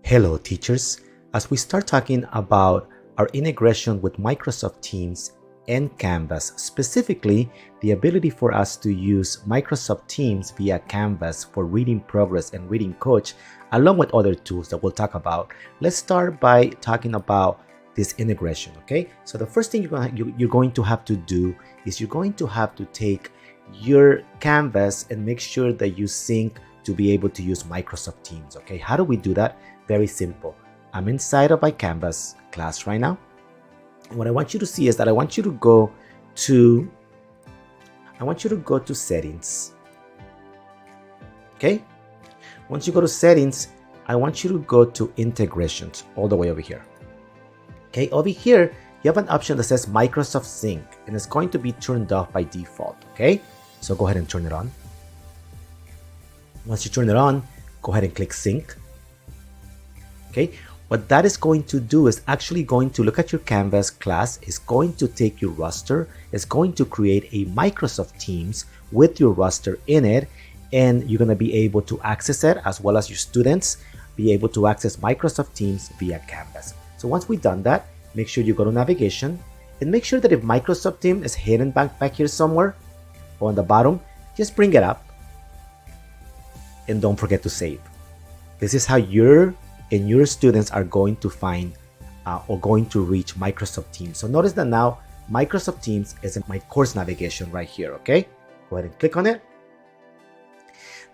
Hello teachers, as we start talking about our integration with Microsoft Teams and Canvas, specifically the ability for us to use Microsoft Teams via Canvas for Reading Progress and Reading Coach, along with other tools that we'll talk about, let's start by talking about this integration, okay? So the first thing you're going to have to do is you're going to have to take your Canvas and make sure that you sync to be able to use Microsoft Teams, okay? How do we do that? Very simple. I'm inside of my Canvas class right now. And what I want you to see is that I want you to go to settings. Okay? Once you go to settings, I want you to go to integrations all the way over here. Okay, over here, you have an option that says Microsoft Sync, and it's going to be turned off by default. Okay, so go ahead and turn it on. Once you turn it on, go ahead and click Sync. Okay, what that is going to do is actually going to look at your Canvas class, is going to take your roster, is going to create a Microsoft Teams with your roster in it, and you're going to be able to access it, as well as your students be able to access Microsoft Teams via Canvas. So once we've done that, make sure you go to navigation and make sure that if Microsoft Teams is hidden back here somewhere or on the bottom, just bring it up and don't forget to save. This is how your students are going to find or going to reach Microsoft Teams. So notice that now Microsoft Teams is in my course navigation right here, okay? Go ahead and click on it.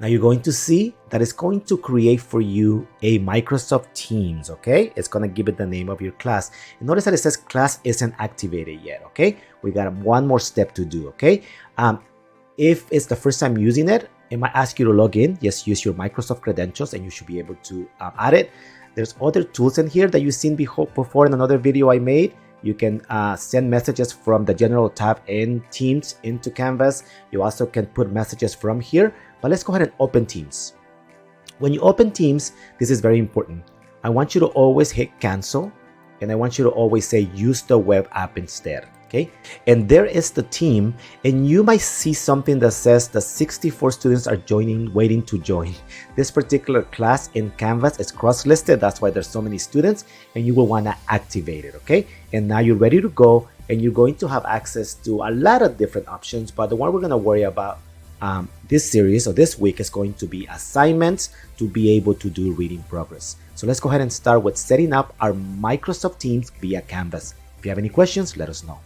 Now you're going to see that it's going to create for you a Microsoft Teams, okay? It's going to give it the name of your class. And notice that it says class isn't activated yet, okay? We got one more step to do, okay? If it's the first time using it, it might ask you to log in. Just use your Microsoft credentials and you should be able to add it. There's other tools in here that you've seen before in another video I made. You can send messages from the general tab in Teams into Canvas. You also can put messages from here, but let's go ahead and open Teams. When you open Teams, this is very important. I want you to always hit cancel, and I want you to always say use the web app instead. Okay, and there is the team, and you might see something that says that 64 students are waiting to join. This particular class in Canvas is cross-listed, that's why there's so many students, and you will want to activate it, okay? And now you're ready to go, and you're going to have access to a lot of different options, but the one we're going to worry about this series or this week is going to be assignments to be able to do reading progress. So let's go ahead and start with setting up our Microsoft Teams via Canvas. If you have any questions, let us know.